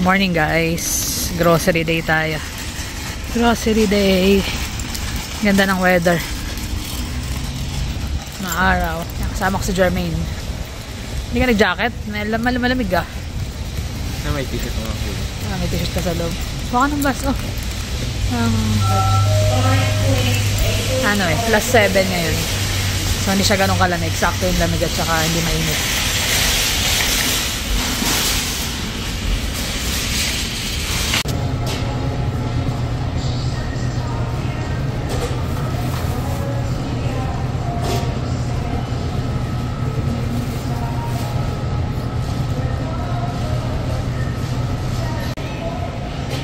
Morning guys, grocery day tayo. Grocery day. Ganda ng weather. Maaraw. Kasama ko si Jermaine. Hindi ka nag-jacket? Malamig ka? May t-shirt mo. May t-shirt ka sa loob. Baka ng bus, oh. Plus 7 ngayon. So hindi siya ganun kalamig. Sakto yung lamig at saka hindi mainit.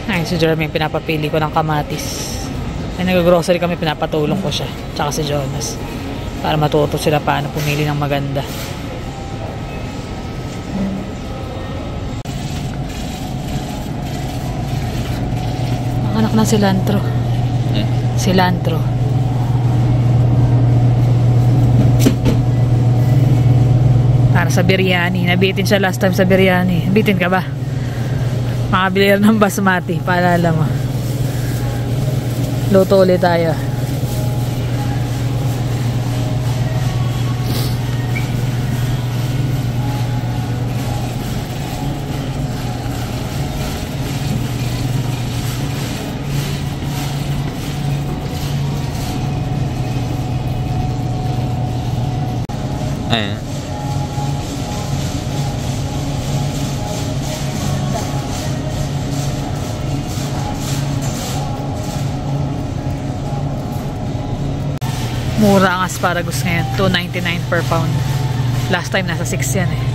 Ay, si Jeremy, pinapapili ko ng kamatis. Ay, nag-grocery kami, pinapatulong ko siya. Tsaka si Jonas. Para matuto sila paano pumili ng maganda. Ang anak ng cilantro. Cilantro. Para sa biryani. Nabitin siya last time sa biryani. Nabitin ka ba? Makabili ng basmati, paalala mo. Luto ulit tayo. Ayan. Mura ang asparagus ngayon, $2.99 per pound. Last time nasa 6 yan eh.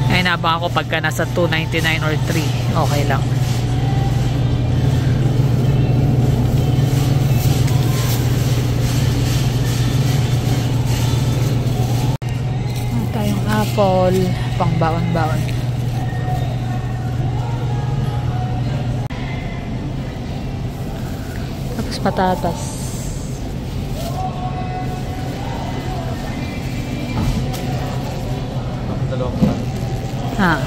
Ngayon nabang ako pagka nasa $2.99 or $3, okay lang. Tayong apple, pang baon-baon. Tapos patatas. Ah.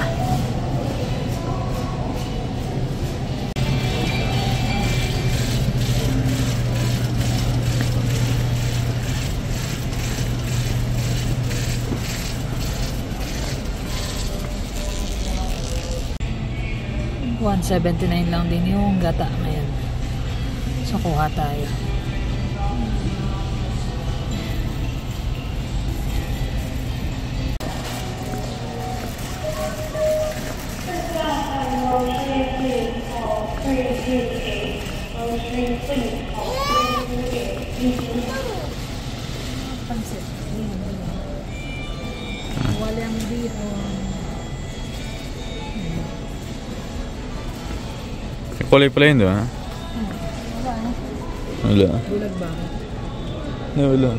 $1.79 lang din yung gata ngayon. So kuha tayo. Pansit. Walang bihon. Kulay pala yun, diba? Wala. Bulag ba? Wala.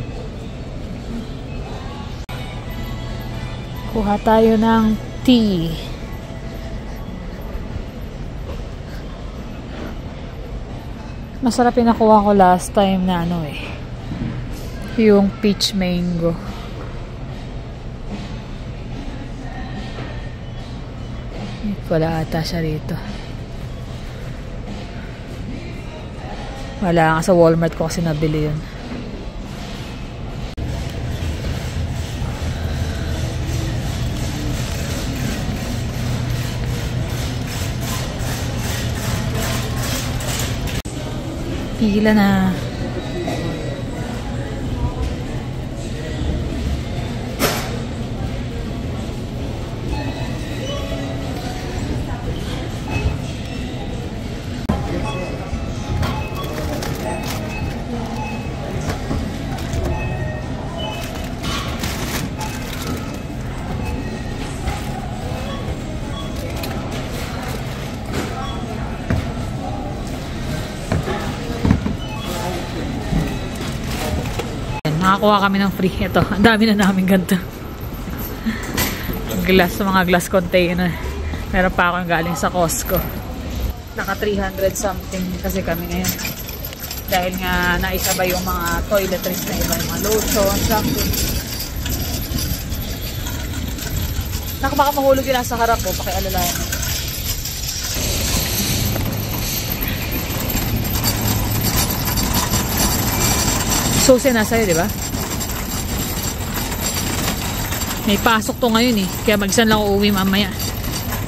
Kuha tayo ng tea. Masarap yung nakuha ko last time na yung peach mango. Wala ata siya rito. Wala nga sa Walmart ko kasi nabili yun. Pila na. Nakakuha kami ng free. Ito, ang dami na namin ganito. Glass, mga glass container. Meron pa ako yung galing sa Costco. Naka 300 something kasi kami ngayon. Dahil nga naisabay yung mga toiletries na iba, yung mga lotion, something. Baka mahulog yun sa harap ko, pakialalayan. Susi na sa'yo, di ba? May pasok to ngayon eh. Kaya mag-isan lang uuwi mamaya.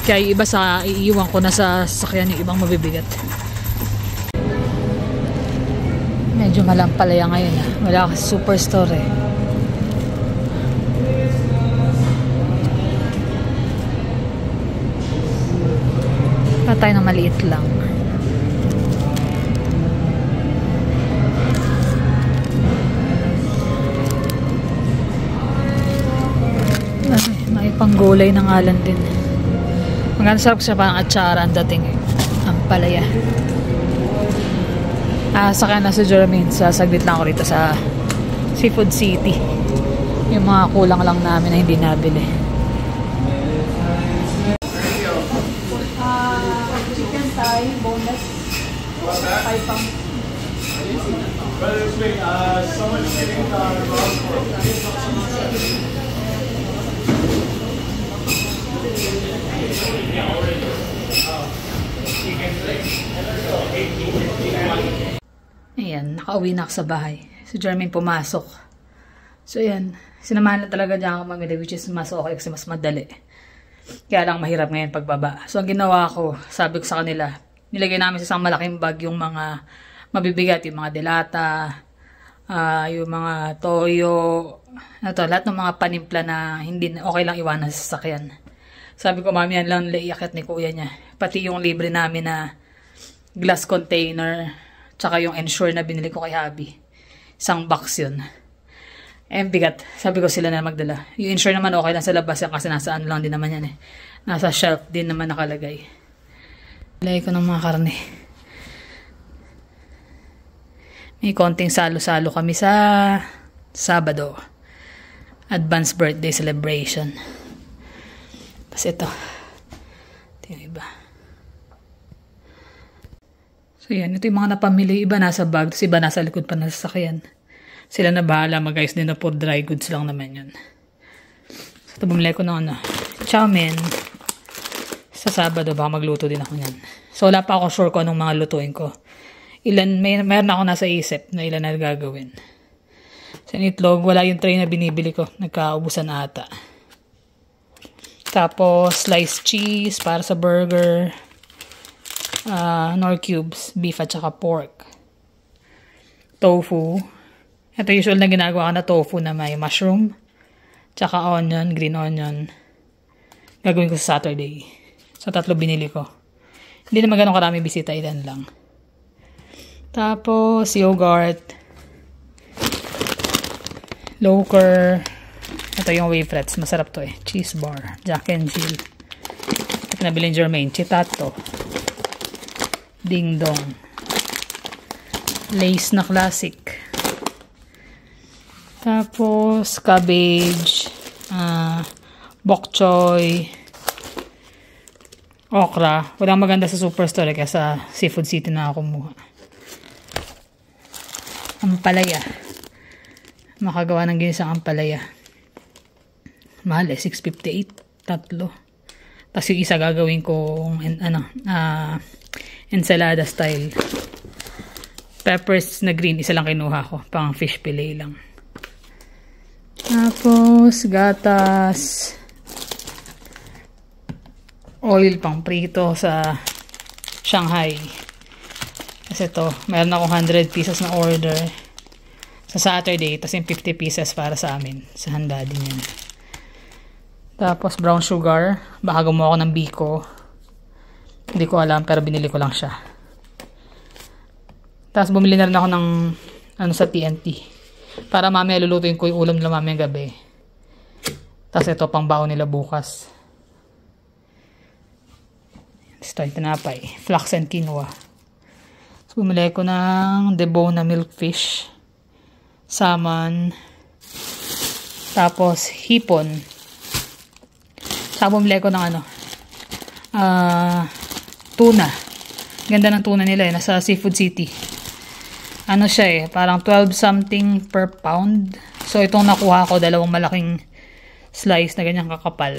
Kaya yung iba iiwan ko na sa sasakyan yung ibang mabibigat. Medyo malampalaya ngayon ah. Wala kasi superstore eh. Tayo na maliit lang. May panggulay ng ngalan din. Maganda sarap siya, parang atsara ang dating eh. Ang palaya. Saka na sa Jermaine, saglit lang ako rito sa Seafood City. Yung mga kulang lang namin na hindi nabili. Chicken thigh, boneless. 5 pounds. Someone's getting ayan, nakauwi na ako sa bahay. Si Jermaine pumasok. So ayan, sinamahan na talaga niya ako mamili, which is mas okay kasi mas madali. Kaya lang mahirap ngayon pagbaba. So ang ginawa ko, sabi ko sa kanila, nilagay namin sa isang malaking bag yung mga mabibigat, yung mga delata, yung mga toyo, lahat ng mga panimpla na hindi okay lang iwanan sa sasakyan. Sabi ko, mami, yan lang iakit ni kuya niya. Pati yung libre namin na glass container, tsaka yung Ensure na binili ko kay Habi. Isang box yun. Bigat. Sabi ko sila na magdala. Yung Ensure naman okay lang sa labas yan kasi nasa ano lang din naman yan eh. Nasa shelf din naman nakalagay. Lagay ko ng mga karne. May konting salo-salo kami sa Sabado. Advanced birthday celebration. Tapos ito yung iba. So yan, ito yung mga napamili. Iba nasa bag, tapos iba nasa likod pa ng sasakyan. Sila na bahala mag-ayos din na for dry goods lang naman yun. So ito bumili ko ng chow mein. Sa Sabado, baka magluto din ako yan. So wala pa ako sure kung anong mga lutuin ko. Mayroon ako nasa isip na ilan na gagawin. Sa itlog, wala yung tray na binibili ko. Nagkaubusan ata. Tapos, sliced cheese para sa burger. Nor cubes, beef at saka pork. Tofu. Ito usual na ginagawa ko na tofu na may mushroom. Tsaka onion, green onion. Gagawin ko sa Saturday. So, 3 binili ko. Hindi naman ganun karami bisita, ilan lang. Tapos, yogurt. Loker. Ito yung waferettes. Masarap to eh. Cheese bar. Jack and Jill. Ito pinabiling Jermaine. Chitato. Ding Dong. Lace na classic. Tapos, cabbage. Bok choy. Okra. Walang maganda sa Superstore kaya sa Seafood City na ako kumuha. Ampalaya. Makagawa ng ginisang ampalaya. Mahal eh, 658, 3. Tapos yung isa gagawin kong ensalada style. Peppers na green, isa lang kinuha ko. Pang fish fillet lang. Tapos, gatas. Oil pang prito sa Shanghai. Kasi ito, meron akong 100 pieces na order sa Saturday. Tapos yung 50 pieces para sa amin. Sa handa din yan. Tapos brown sugar. Baka gumawa ko ng biko. Hindi ko alam pero binili ko lang siya. Tapos bumili na rin ako ng sa TNT. Para mamaya lulutuin ko yung ulam nila mamaya gabi. Tapos ito pang baon nila bukas. Ito yung tinapay. Flax and quinoa. Tapos bumili ko ng debona milkfish. Salmon. Tapos hipon. Saka bumili ko ng tuna. Ganda ng tuna nila eh. Nasa Seafood City. Ano siya eh. Parang 12 something per pound. So itong nakuha ko, 2 malaking slice na ganyang kakapal.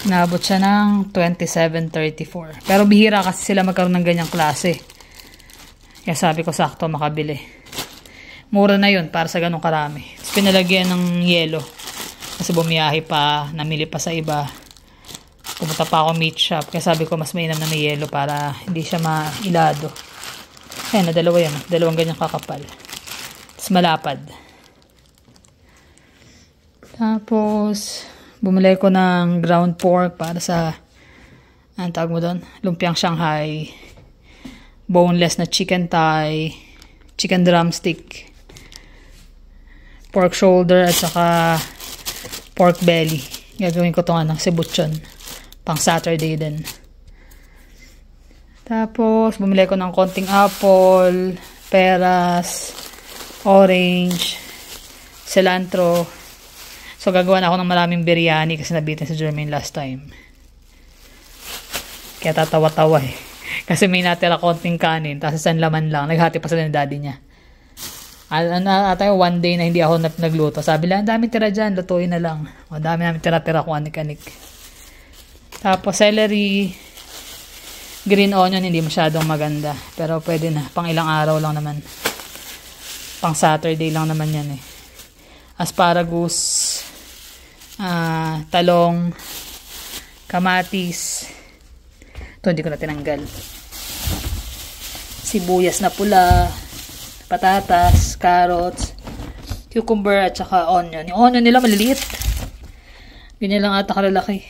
Naabot siya ng 27.34. Pero bihira kasi sila magkaroon ng ganyang klase. Kaya sabi ko sakto makabili. Mura na yun para sa ganong karami. Tapos pinalagyan ng yelo. Kasi bumiyahe pa, namili pa sa iba. Pumunta pa ako meat shop. Kaya sabi ko mas mainam na may yelo para hindi siya mailado. Ayan, na dalawa yan. Dalawang ganyang kakapal. Tapos malapad. Tapos, bumili ko ng ground pork para sa, anong tawag mo doon? Lumpiang Shanghai. Boneless na chicken thigh. Chicken drumstick. Pork shoulder at saka pork belly. Gagawin ko itong sibuchon. Pang Saturday din. Tapos, bumili ko ng konting apple, peras, orange, cilantro. So, gagawa na ako ng maraming biryani kasi nabitin si Jermaine last time. Kaya tatawa-tawa eh. Kasi may natira konting kanin, tapos isang laman lang. Naghati pa sila ng daddy niya. Tayo one day na hindi ako nagluto. Sabi lang, dami tira dyan, lutuin na lang. O, dami namin tira-tira kung anik-anik. Tapos, celery, green onion, hindi masyadong maganda. Pero pwede na, pang ilang araw lang naman. Pang Saturday lang naman yan eh. Asparagus, talong, kamatis. Ito, hindi ko na tinanggal. Sibuyas na pula, patatas, carrots, cucumber at saka onion. Yung onion nila maliliit. Ganyan lang ata kalalaki.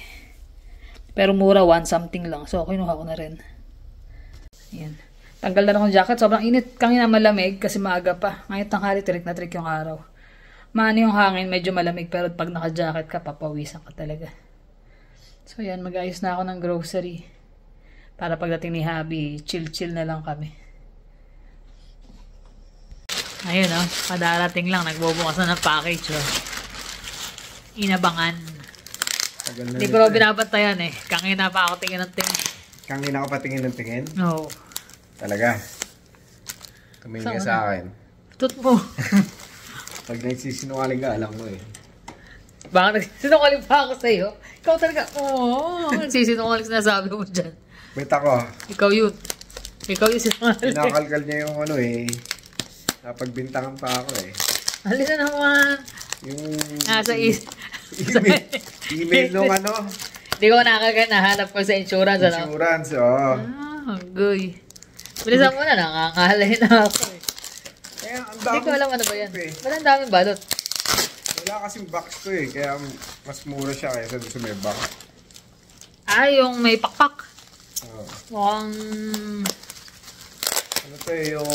Pero mura, 1 something lang. So, kinuha ko na rin. Ayan. Tanggal na akong jacket. Sobrang init. Kanina malamig kasi maaga pa. Ngayon tanghali, trick na trick yung araw. Maano yung hangin, medyo malamig. Pero pag naka-jacket ka, papawisan ka talaga. So, ayan. Mag-ayos na ako ng grocery. Para pagdating ni Habi, chill-chill na lang kami. Ayun, oh. Kadarating lang. Nagbubukas na ng package, oh. Inabangan. Hindi ko rin binabantayan eh. Kangina pa ako tingin ng tingin. Kangina ka pa tingin ng tingin? Oo. Talaga? Tumingin ka sa akin. Tut mo. Pag nagsisinungaling ka, alam mo eh. Baka nagsisinungaling pa ako sa'yo? Ikaw talaga, nagsisinungaling sinasabi mo dyan. Wait ako. Ikaw yun. Ikaw yung sinungaling. Pinakalkal niya yung napagbintangan pa ako eh. Halina na naman. Yung nasa email nung Hindi ko nahanap ko sa insurance. Insurance, oo. Goy. Bilisan mo na, nangangalay na ako eh. Kaya ang Hindi ko alam ano ba yan. Wala ang daming balot. Wala kasing box to eh. Kaya mas mura siya kaysa doon sa may box. Yung may pakpak. Oo. Mukhang... Ano to eh, yung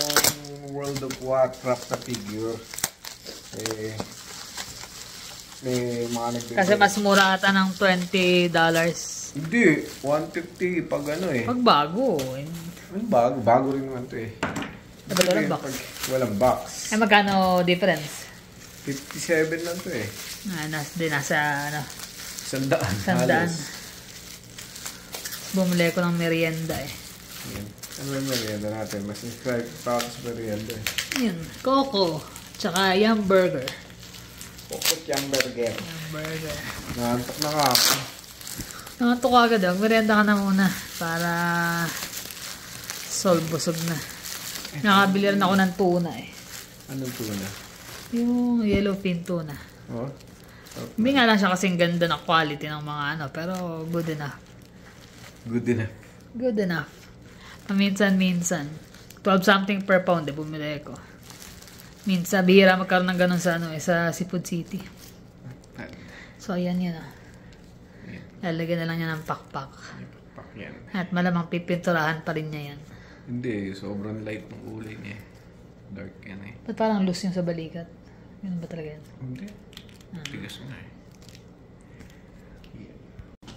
World of Warcraft na figure. May mga nagbibigay. Kasi mas mura ata ng $20. Hindi, 150 pag Pag bago. Bago rin naman to eh. Dapat walang box. Walang box. Magkano difference? 57 lang to eh. Nasa 100. Bumili ko ng merienda eh. Yan. Ano yung merienda natin? Mas subscribe pa ako sa merienda eh. Yun, Coco. Tsaka Yum Burger. Coco Yum Burger. Yum Burger. Naantok na ka ako. Nakantok ka agad. Merienda ka na muna. Para busog na. Nakabili rin ako ng tuna eh. Anong tuna? Yung yellowfin tuna. Oh? Hindi nga lang siya kasing ganda na quality ng mga pero good enough. Good enough. Good enough. Minsan. 12 something per pound bumili ko. Minsan, bihira magkaroon ng ganun sa sa Seafood City. So, ayan yun Lalagyan na lang niya ng pakpak. Pakpak yan. At malamang pipinturahan pa rin niya yan. Hindi, sobrang light ng kulay niya. Dark yan eh. Ba't parang loose yung sa balikat? Ganun ba talaga yan? Hindi. Tigas na eh.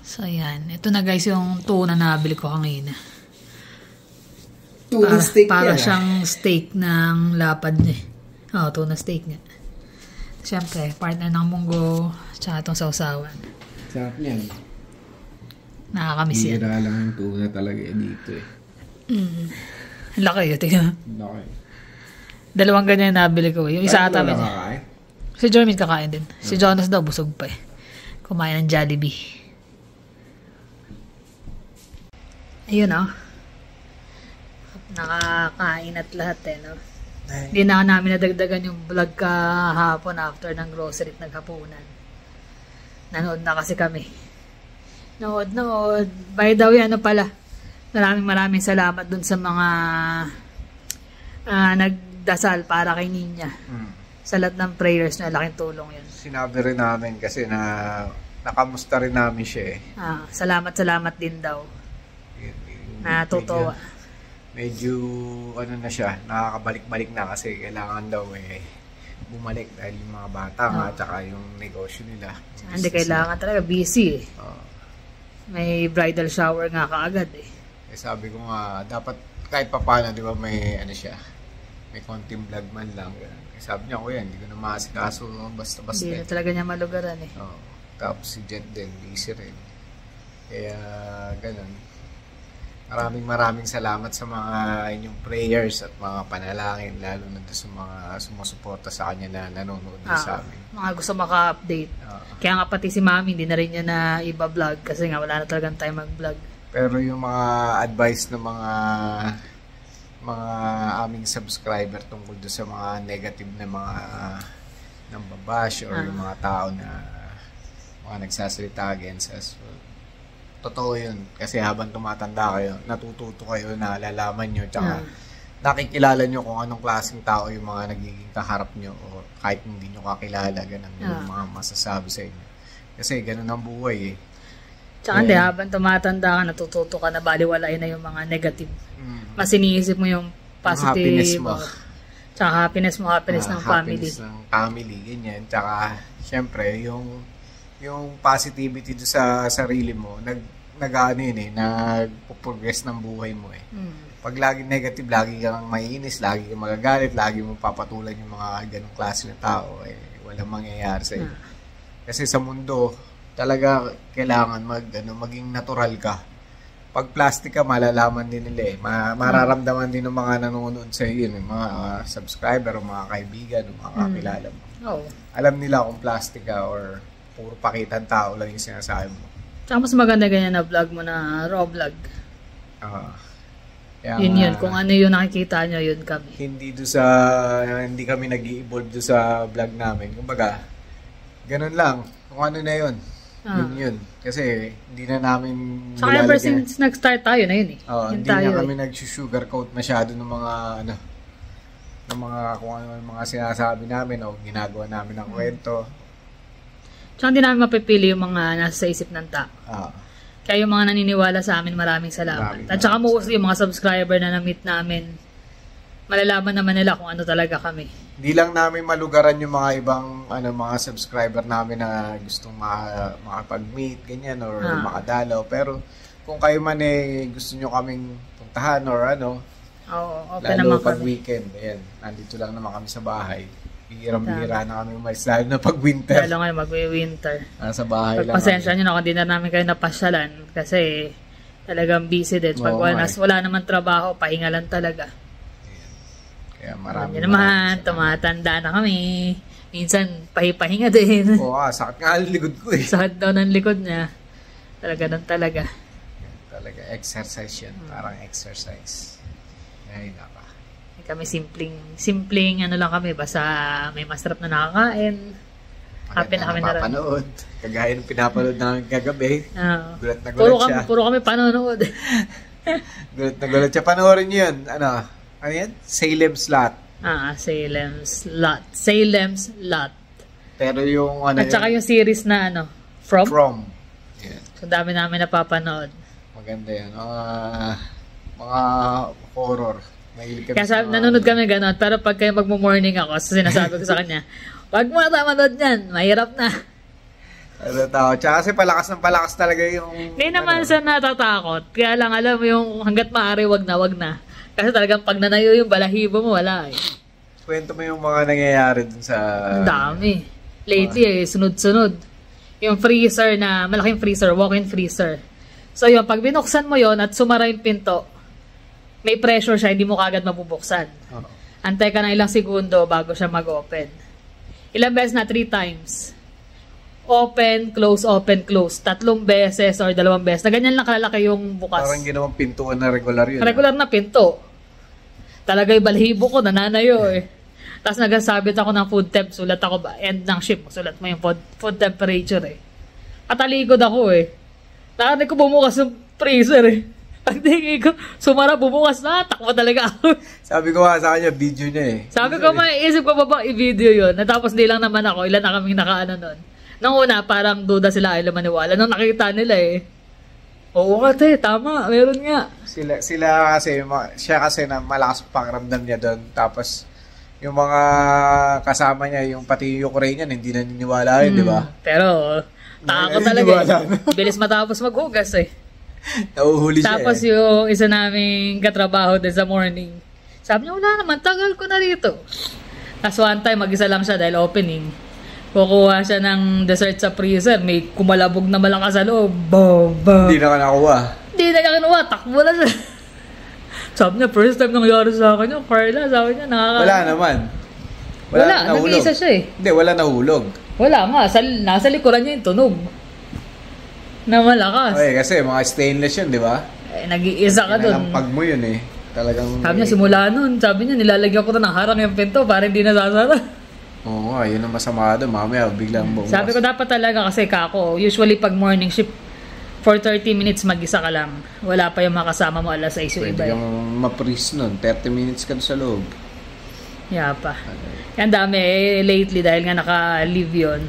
So, ayan. Ito na guys yung tuna na nabili ko kanina. Tuna steak para siyang steak ng lapad niya. Tuna steak nga. Siyempre, partner ng munggo tsaka itong sausawan. Sarap niyan. Nakakamiss yan. Hira lang yung tuna talaga dito eh. Laki yun, tingnan. Laki. Dalawang ganyan nabili ko. Yung isa ata niya. Si Jermaine kakain din. Si Jonas daw busog pa eh. Kumain ng Jollibee. Ayun Nakakain at lahat Hindi na namin nadagdagan yung vlog kahapon after ng grocery at naghapunan. Nanood na kasi kami. Nood. By the way, ano pala, maraming salamat dun sa mga nagdasal para kay Ninya. Sa lahat ng prayers na laking tulong yun. Sinabi rin namin kasi na nakamusta rin namin siya eh. Salamat din daw. Natutuwa. Medyo ano na siya, nakakabalik-balik na kasi kailangan daw bumalik dahil yung mga bata nga at saka yung negosyo nila. Hindi kailangan talaga, busy eh. May bridal shower nga kaagad eh. Sabi ko nga, dapat kahit papaano, di ba may ano siya, may konting vlog man lang. Sabi niya, kuya, hindi ko na maasikaso basta-basta. Hindi na talaga niya malugaran eh. Tapos si Jet din, busy rin. Kaya ganun. Maraming salamat sa mga inyong prayers at mga panalangin, lalo na sa mga sumusuporta sa kanya na nanonood din sa amin. Mga gusto maka-update. Kaya nga pati si Mami, hindi na rin niya na iba-vlog kasi nga wala na talagang time mag-vlog. Pero yung mga advice ng mga aming subscriber tungkol doon sa mga negative na mga nambabash or yung mga tao na mga nagsasalita against us. Totoo yun. Kasi habang tumatanda kayo, natututo kayo na lalaman nyo, tsaka nakikilala nyo kung anong klaseng tao yung mga nagiging kaharap nyo o kahit hindi nyo kakilala, ganun yung mga masasabi sa inyo. Kasi ganun ang buhay eh. Tsaka hindi, habang tumatanda ka, natututo ka na baliwalain na yung mga negative. Mas iniisip mo yung positive. Happiness mo. Tsaka happiness ng family. Happiness ng family, ganyan. Tsaka, syempre, yung positivity do sa sarili mo, nagpo-progress ng buhay mo eh. Pag lagi negative, lagi kang maiinis, lagi kang magagalit, lagi mo papatulan yung mga ganong klase ng tao, walang mangyayari sa iyo. Kasi sa mundo, talaga kailangan maging natural ka. Pag plastic ka, malalaman din nila eh. Mararamdaman din ng mga nanonood sa iyo, yung mga subscriber, o mga kaibigan, o mga kakilala mo. Alam nila kung plastic ka or puro pakitang tao lang yung sinasabi mo. Tsaka mas maganda ganyan na vlog mo na raw vlog. Yun. Kung ano yung nakikita nyo, yun kami. Hindi kami nag-i-evolve sa vlog namin. Kumbaga, ganun lang. Kung ano na yun. Yun. Kasi hindi na namin Tsaka ever since nag-start tayo na yun eh. Hindi na kami nag-sugarcoat masyado ng mga kung ano yung mga sinasabi namin o ginagawa namin ng kwento. Tsaka hindi namin mapipili yung mga nasa isip ng tao. Kaya yung mga naniniwala sa amin, maraming salamat. At saka yung mga subscriber na na-meet namin, malalaman naman nila kung ano talaga kami. Hindi lang namin malugaran yung mga ibang mga subscriber namin na gustong makapag-meet, ganyan, or makadalaw. Pero kung kayo man gusto nyo kaming puntahan or open lalo naman pag kami. Weekend, nandito lang naman kami sa bahay. Bihirang-bihira na kami umalis, lalo na pag winter. Lalo ngayon mag-winter. Sa bahay lang. Pagpasensya nyo na kung di na namin kayo napasyalan kasi talagang busy din. Pag wala naman trabaho, pahinga lang talaga. Kaya maraming naman, tumatanda na kami. Minsan, pahipahinga din. Sakit nga ang likod ko eh. Sakit daw ng likod niya. Talaga. Talaga, exercise yan. Parang exercise. Ay, naka. Kami simpleng ano lang kami, basta may masarap na nakakain. Happy na kami na rin. Kagaya ng pinapanood namin kagabi. Gulat na gulat siya. Puro kami panonood. Gulat na gulat siya. Panoorin niyo yun. Ano yan? Salem's Lot. Salem's Lot. Pero yung At saka yung series na From. Yeah. So dami namin napapanood. Maganda yan. Mga horror. Kaya nanonood kami gano'n, pero pag kayo magmo-morning ako, sinasabi ko sa kanya, wag mo na manood yan, mahirap na. Tsaka kasi palakas talaga yung... Hindi naman sa natatakot, kaya lang alam mo yung hanggat maaari, wag na. Kasi talagang pag nanayo yung balahibo mo, wala eh. Kwento mo yung mga nangyayari dun sa... Ang dami. Lately sunod-sunod. Yung freezer malaking freezer, walk-in freezer. So yun, pag binuksan mo yon at sumara yung pinto, may pressure siya, hindi mo kagad mabubuksan. Antay ka ng ilang segundo bago siya mag-open. Ilang beses na? 3 times. Open, close, 3 beses or 2 beses. Na ganyan lang kalalaki yung bukas. Parang ginawang pintuan na regular yun. Regular na pinto. Talaga yung balahibo ko, nananayo eh. Tapos nagasabit ako ng food temp, sulat ako ba, end ng shift, sulat mo yung food temperature eh. Katalikod ako eh. Nakatay ko bumukas yung freezer eh. Pagtingin ko, sumara bumukas na, takbo talaga ako. Sabi ko nga sa kanya, video niya eh. Sabi ko, maiisip ko pa ba i-video yun? Natapos di lang naman ako, ilan na kaming nakaano nun. Nung una, parang duda sila ay maniwala. Nung nakita nila eh, oo nga te, tama, meron nga. Sila kasi, siya kasi na malakas pakiramdam niya doon. Tapos, yung mga kasama niya, yung pati yung Ukrainian, hindi naniniwala yun, di ba? Pero, tako talaga eh. Bilis matapos maghugas eh. Nauhuli siya Tapos yung isa naming katrabaho din sa morning, sabi niya, wala naman, tagal ko na rito. Tapos one time, mag-isa lang siya dahil opening. Kukuha siya ng dessert sa freezer, may kumalabog na malakas sa loob. Boom, boom. Hindi na ka nakuha. Hindi na niya kinuha, takbo na siya. Sabi niya, first time nangyari sa akin yung Carla, sabi niya, Wala naman. Wala nag-iisa siya eh. Hindi, wala nahulog. Wala nga, nasa likuran niya yung tunog. Na malakas. Okay, kasi mga stainless yun, di ba? Eh, nag-iisa ka dun. Nalampag mo yun eh. Talagang... Sabi niya, simula nun, sabi niya, nilalagyan ko na ng harang yung pinto para hindi nasasara. Oo nga, yun ang masama doon. Mamaya, biglang bumukas. Sabi ko, dapat talaga kasi kako, usually pag morning shift, for 30 minutes mag-isa ka lang. Wala pa yung makasama mo alas 6 yung iba. Pwede kang ma-freeze nun. 30 minutes ka sa loob. Yapa. Yan dami eh, lately dahil nga naka-leave yun.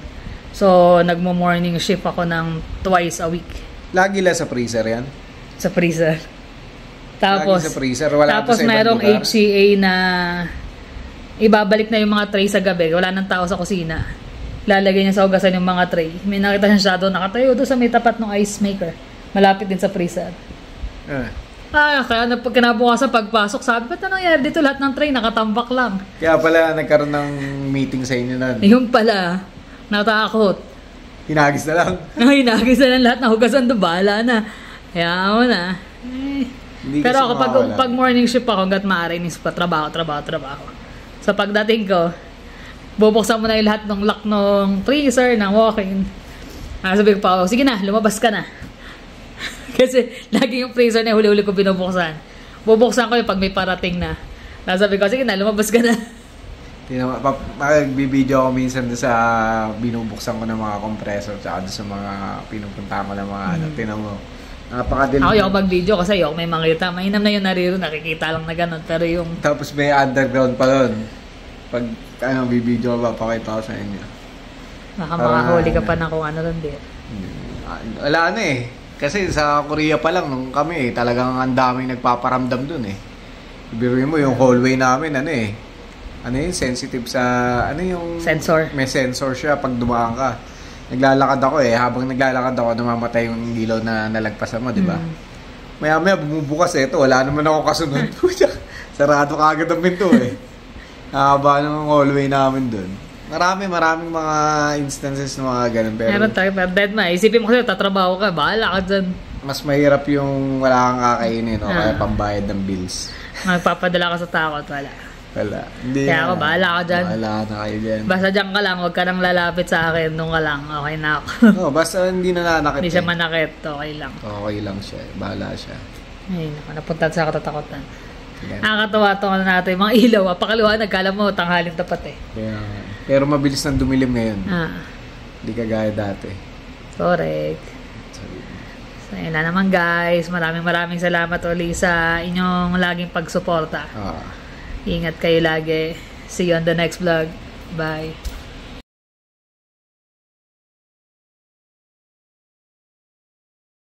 So, nagmo-morning shift ako ng twice a week. Lagi lang sa freezer yan? Sa freezer. Tapos, lagi sa freezer. Wala tapos sa mayroong lugar. HCA na ibabalik na yung mga tray sa gabi. Wala nang tao sa kusina. Lalagay niya sa hugasan yung mga tray. May nakita siya doon, nakatayo doon sa may tapat ng ice maker. Malapit din sa freezer. Kaya kinabukasan pagpasok, sabi, ba't na nangyari dito? Lahat ng tray nakatambak lang. Kaya pala nagkaroon ng meeting sa inyo nun. Yung pala, natakot. Hinagis na lang. Hinagis na lang lahat ng hugasan doon. Bahala na. Kaya mo na. Pero ako, pag morning shift ako, hanggat maaari, inis pa, trabaho. So pagdating ko, bubuksan mo na yung lahat ng lock ng freezer, ng walk-in. Sabi ko pa, sige na, lumabas ka na. Kasi lagi yung freezer na huli-huli ko binubuksan. Bubuksan ko yung pag may parating na. Sabi ko, sige na, lumabas ka na. Magbibideo ako minsan sa binubuksan ko ng mga compressor tsaka sa mga pinupunta ko ng mga tinan mo. Napakadilim. Ako yung mag-video kasi yung may makita. Mainam na yung nariro, nakikita lang na ganun. Pero yung... Tapos may underground pa doon. Pag bibideo ko, papakita ko sa inyo. Baka makahuli ka pa na kung ano doon din. Wala na eh. Kasi sa Korea pa lang, nung kami talagang ang daming nagpaparamdam doon eh. Ibiruin mo yung hallway namin, sensitive sa, sensor. May sensor siya pag dumaan ka. Naglalakad ako eh, habang naglalakad ako, namamatay yung ilaw na nalagpasan mo, di ba? Maya-maya bumubukas eh, ito, wala naman ako kasunod. Sarado ka agad ang pinto eh. Haba ng hallway namin doon. Maraming mga instances ng mga ganun. Pero meron tayo, pero dead na. Isipin mo kasi, tatrabaho ka, bahala ka dyan. Mas mahirap yung wala kang kakainin o kaya pambayad ng bills. Magpapadala ka sa takot, wala. Hindi kaya ako, bahala ka dyan. Bahala na kayo dyan. Basta dyan ka lang, huwag ka nang lalapit sa akin. Nung ka lang, okay na ako. No, basta hindi nananakit. Hindi siya manakit, okay lang. Okay lang siya, bahala siya. Ay, napunta sa katatakotan. Nakakatawa natin. Mga ilaw, pakaliwa, nagkala mo, tanghaling tapat eh. Pero mabilis nang dumilim ngayon. Hindi kagaya dati. Correct. So, yun na naman guys. Maraming salamat ulit sa inyong laging pagsuporta. Ingat kayo lagi. See you on the next vlog. Bye.